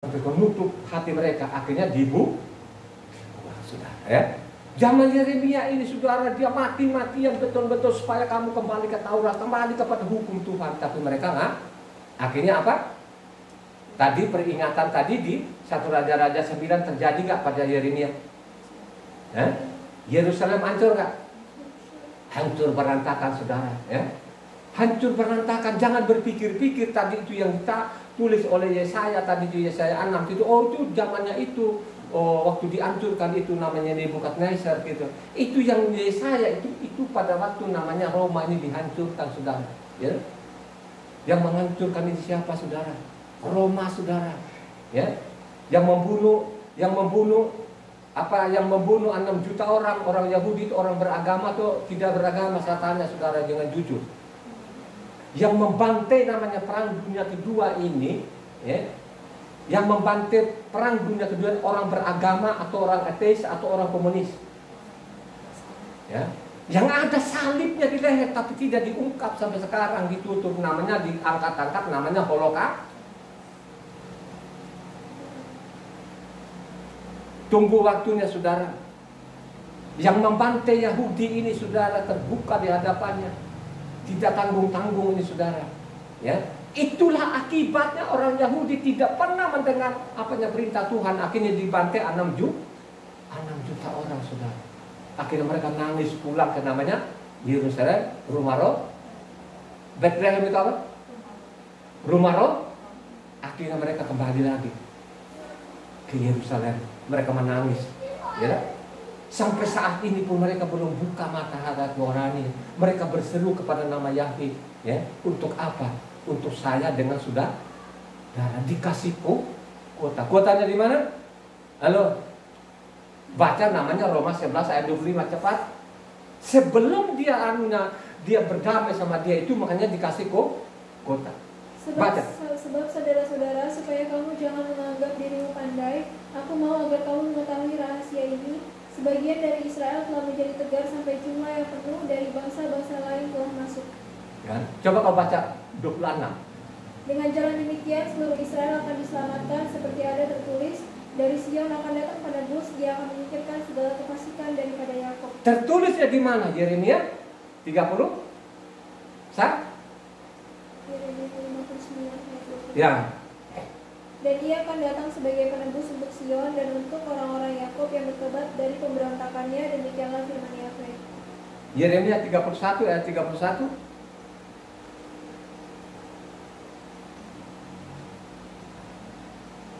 menutup hati mereka, akhirnya dibunuh. Sudah, ya. Zaman Yeremia ini saudara, dia mati-matian betul-betul supaya kamu kembali ke Taurat, kembali kepada hukum Tuhan. Tapi mereka nggak. Akhirnya apa? Tadi peringatan tadi di 1 Raja-Raja 9 terjadi nggak pada Yeremia? Yerusalem hancur nggak? Hancur berantakan saudara, ya. Hancur berantakan. Jangan berpikir-pikir tadi itu yang kita tulis oleh Yesaya tadi itu Yesaya 6 itu, oh itu zamannya itu, oh waktu dihancurkan itu namanya Nebukadnezar gitu. Itu yang Yesaya itu pada waktu namanya Roma ini dihancurkan saudara, ya. Yang menghancurkan itu siapa saudara? Roma saudara, ya. Yang membunuh 6 juta orang Yahudi itu orang beragama atau tidak beragama, saya tanya saudara dengan jujur. Yang membantai namanya perang dunia kedua ini, ya, yang membantai perang dunia kedua orang beragama atau orang ateis atau orang komunis, ya, yang ada salibnya di leher tapi tidak diungkap sampai sekarang, ditutup, namanya diangkat-angkat, namanya Holocaust. Tunggu waktunya saudara. Yang membantai Yahudi ini saudara terbuka di hadapannya, tidak tanggung-tanggung ini saudara, ya. Itulah akibatnya orang Yahudi tidak pernah mendengar perintah Tuhan, akhirnya dibantai 6 juta orang saudara. Akhirnya mereka nangis pulang ke namanya Yerusalem, rumah roh. Bethlehem itu apa? Rumah roh. Akhirnya mereka kembali lagi ke Yerusalem. Mereka menangis, ya. Sampai saat ini pun mereka belum buka mata hati nurani. Mereka berseru kepada nama Yahweh, ya. Untuk apa? Untuk saya dengan saudara dikasih kuota. Kuotanya di mana? Halo. Baca namanya Roma 11 ayat 25 cepat. Sebelum dia berdamai sama dia itu, makanya dikasih kuota. Baca. Sebab saudara-saudara, supaya kamu jangan menganggap dirimu pandai, aku mau agar kamu mengetahui rahasia ini. Sebagian dari Israel telah menjadi tegar sampai jumlah yang penuh dari bangsa-bangsa lain telah masuk. Kan? Coba kau baca 26. Dengan jalan demikian seluruh Israel akan diselamatkan, seperti ada tertulis, dari Sion akan datang penebus, dia akan menyingkirkan segala kefasikan daripada Yakub. Tertulisnya di mana? Yeremia 30? Yeremia 59 ayat 20. Ya. Dan ia akan datang sebagai penebus untuk Sion dan untuk orang-orang Yakub yang bertobat dari pemberontakannya, demikianlah firman Yahweh. Yeremia 31 ayat 31.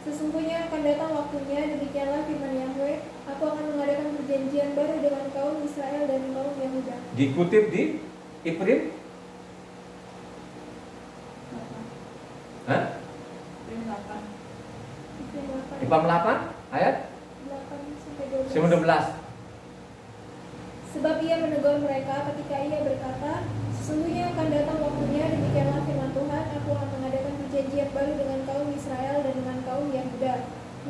Sesungguhnya akan datang waktunya, demikianlah firman Yahweh, aku akan mengadakan perjanjian baru dengan kaum Israel dan kaum Yahuda. Dikutip di Ifrim? Hah? Ifrim 8 ayat 8-12. Sebab ia menegur mereka ketika ia berkata, sesungguhnya akan datang waktunya, demikianlah firman Tuhan, aku akan mengadakan perjanjian baru dengan kaum Israel dan dengan kaum Yahuda,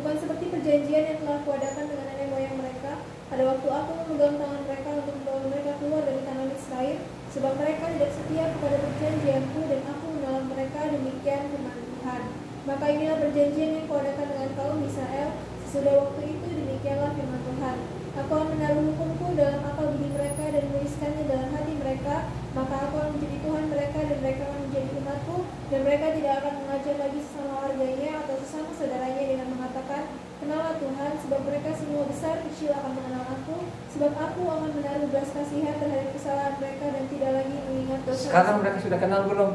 bukan seperti perjanjian yang telah kuadakan dengan nenek moyang mereka pada waktu aku memegang tangan mereka untuk membawa mereka keluar dari tanah Misraim, sebab mereka tidak setia kepada perjanjianku dan aku menolong mereka, demikian firman Tuhan. Maka inilah perjanjian yang kuadakan dengan kaum Israel sesudah waktu itu, demikianlah firman Tuhan. Aku akan menaruh hukumku dalam akal budi mereka dan menuliskannya dalam hati mereka, maka aku akan menjadi Tuhan mereka dan mereka akan menjadi umatku, dan mereka tidak akan mengajar lagi sesama warganya atau sesama saudaranya dengan mengatakan, kenallah Tuhan, sebab mereka semua besar kecil akan mengenal aku, sebab aku akan menaruh belas kasihan terhadap kesalahan mereka dan tidak lagi mengingat dosa. Sekarang mereka sudah kenal belum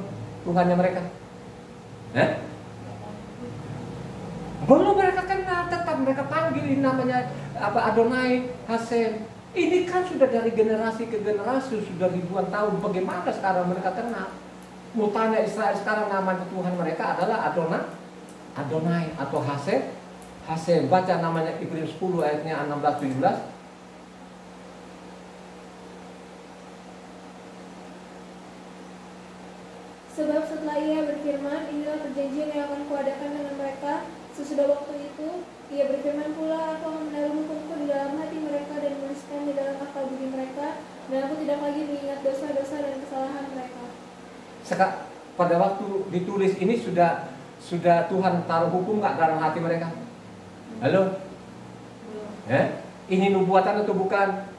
Tuhannya mereka? Belum mereka kenal, tetap mereka panggil namanya Adonai Hasem. Ini kan sudah dari generasi ke generasi, sudah ribuan tahun. Bagaimana sekarang mereka kenal? Mau tanya Israel sekarang nama Tuhan mereka adalah Adonai atau Hasem. Baca namanya Ifrim 10 ayatnya 16-17. Sebab setelah ia berfirman, inilah perjanjian yang akan kuadakan dengan mereka. Sesudah waktu itu, ia berfirman pula, aku akan menaruh hukumku di dalam hati mereka dan menuliskan di dalam akal budi mereka, dan aku tidak lagi mengingat dosa-dosa dan kesalahan mereka. Pada waktu ditulis ini sudah Sudah Tuhan taruh hukum nggak dalam hati mereka? Halo? Ini nubuatan atau bukan?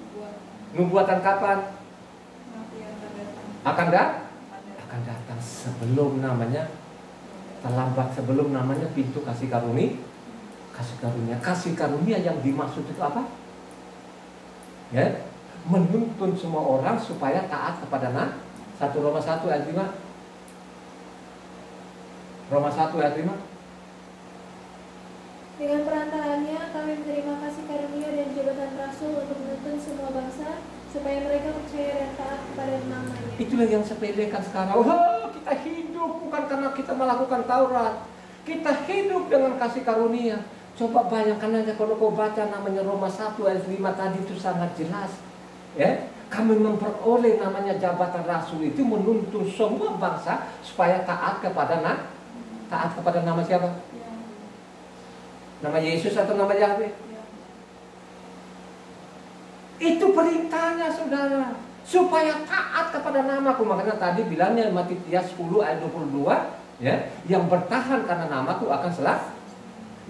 Nubuatan kapan? Akan datang sebelum namanya terlambat, sebelum namanya pintu kasih karunia. Kasih karunia yang dimaksud itu apa? Ya, menuntun semua orang supaya taat kepada 1 Roma 1 ayat 5. Roma 1 ayat 5. Dengan perantaranya kami menerima kasih karunia dan jabatan rasul untuk menuntun semua bangsa supaya mereka percaya dan taat kepada namanya. Itulah yang sepelekan sekarang. Oh, kita hidup bukan karena kita melakukan Taurat. Kita hidup dengan kasih karunia. Coba bayangkan aja kalau kau baca namanya Roma 1 ayat 5 tadi, itu sangat jelas. Ya, kami memperoleh namanya jabatan rasul itu menuntun semua bangsa supaya taat kepada nama siapa? Nama Yesus atau nama Yahweh? Itu perintahnya saudara, supaya taat kepada namaku. Makanya tadi bilangnya Matius 10 ayat 22, ya, yang bertahan karena namaku akan selamat,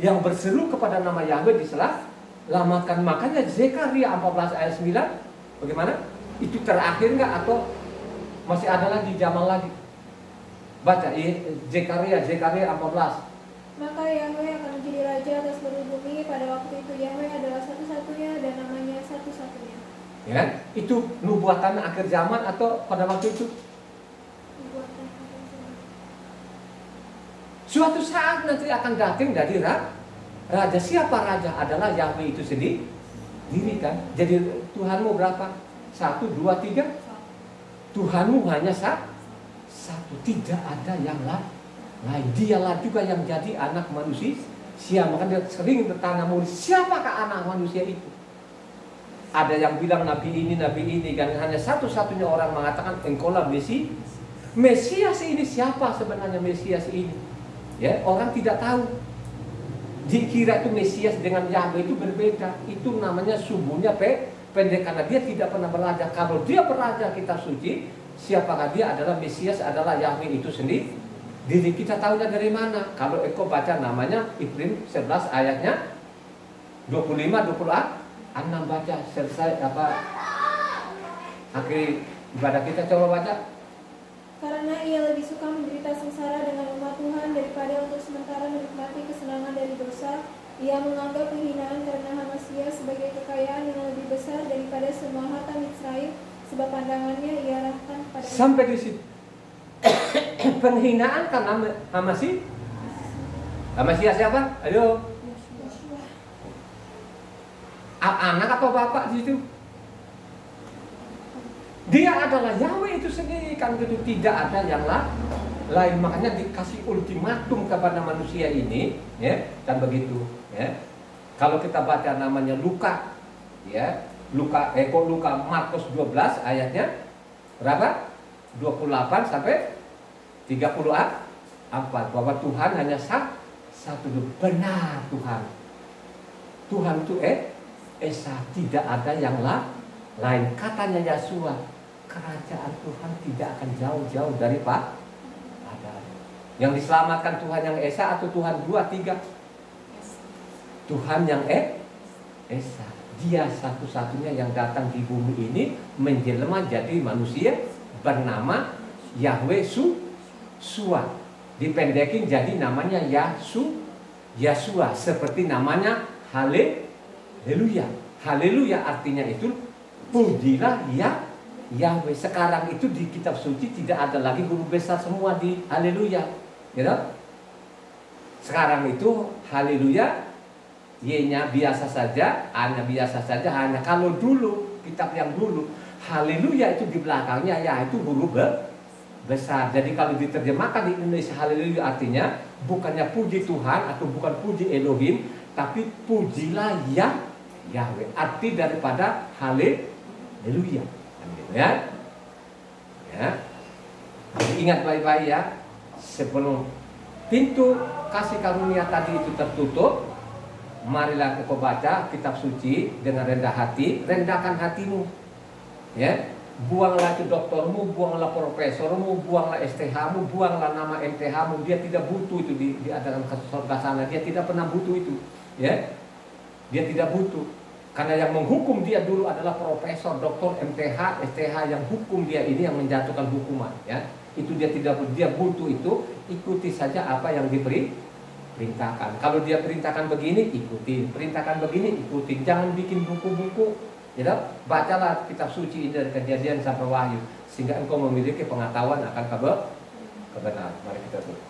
yang berseru kepada nama Yahweh diselamatkan. Makanya Zekaria 14 ayat 9, bagaimana? Itu terakhir enggak atau masih ada lagi zaman lagi? Baca Zekaria 14. Maka Yahweh akan menjadi raja atas seluruh bumi. Pada waktu itu Yahweh adalah satu-satunya dan namanya satu-satunya. Ya, itu nubuatan akhir zaman atau pada waktu itu? Nubuatan akhir zaman. Suatu saat nanti akan datang dari raja. Siapa raja? Adalah Yahweh itu sendiri kan. Jadi Tuhanmu berapa? 1, 2, 3. Tuhanmu hanya satu, tidak ada yang lain. Dialah juga yang jadi anak manusia. Makanya dia sering bertanya murid, siapakah anak manusia itu? Ada yang bilang nabi ini kan, hanya satu-satunya orang mengatakan engkaulah Mesias ini. Siapa sebenarnya Mesias ini? Ya, orang tidak tahu. Dikira itu Mesias dengan Yahweh itu berbeda. Itu namanya sumbunya pendek karena dia tidak pernah beraja. Kalau dia beraja kitab suci, siapakah dia? Adalah Mesias, adalah Yahweh itu sendiri. Diri kita tahunya dari mana? Kalau engkau baca namanya Ibrani 11 ayatnya 25, 26 baca selesai akhir ibadah kita, coba baca. Karena ia lebih suka menderita sengsara dengan umat Tuhan daripada untuk sementara menikmati kesenangan dari dosa. Ia menganggap penghinaan karena Hamasya sebagai kekayaan yang lebih besar daripada semua harta Israel, sebab pandangannya ia arahkan pada sampai di situ. Penghinaan karena Hamasya siapa? Ayo. Anak atau bapak di situ? Dia adalah Yahweh itu sendiri kan, gitu. Tidak ada yang lain. Makanya dikasih ultimatum kepada manusia ini, ya, kan begitu, ya. Kalau kita baca namanya Luka, ya, Luka Markus 12 ayatnya berapa? 28 sampai 34, bahwa Tuhan hanya satu. Benar Tuhan itu Esa, tidak ada yang lain. Katanya Yesua, kerajaan Tuhan tidak akan jauh-jauh dari Pak. Yang diselamatkan Tuhan yang Esa atau Tuhan 2, 3? Tuhan yang Esa. Dia satu-satunya yang datang di bumi ini menjelma jadi manusia, bernama Yahweh Sua. Dipendekin jadi namanya Yesua, seperti namanya Haleluya. Haleluya artinya itu pujilah Yahweh. Sekarang itu di kitab suci tidak ada lagi guru besar semua di Haleluya, gitu? Sekarang itu Haleluya Y-nya biasa saja, A-nya biasa saja. Hanya kalau dulu kitab yang dulu Haleluya itu di belakangnya ya itu huruf besar. Jadi kalau diterjemahkan di Indonesia Haleluya artinya bukannya puji Tuhan atau bukan puji Elohim, tapi pujilah Yahweh. Arti daripada Haleluya, ya. Ya. Jadi ingat baik-baik ya, sebelum pintu kasih karunia tadi itu tertutup, marilah kau baca kitab suci dengan rendah hati, rendahkan hatimu. Ya, buanglah itu doktormu, buanglah profesormu, buanglah STH-mu, buanglah nama MTH-mu. Dia tidak butuh itu di atas surga sana. Dia tidak pernah butuh itu, ya. Dia tidak butuh. Karena yang menghukum dia dulu adalah profesor, doktor, MTH, STH yang hukum dia ini, yang menjatuhkan hukuman, ya. Itu dia tidak butuh. Dia butuh itu, ikuti saja apa yang diperintahkan. Kalau dia perintahkan begini, ikuti. Perintahkan begini, ikuti. Jangan bikin buku-buku. Ya, bacalah kitab suci ini dari Kejadian sampai Wahyu, sehingga engkau memiliki pengetahuan akan kebenaran. Mari kita tutup.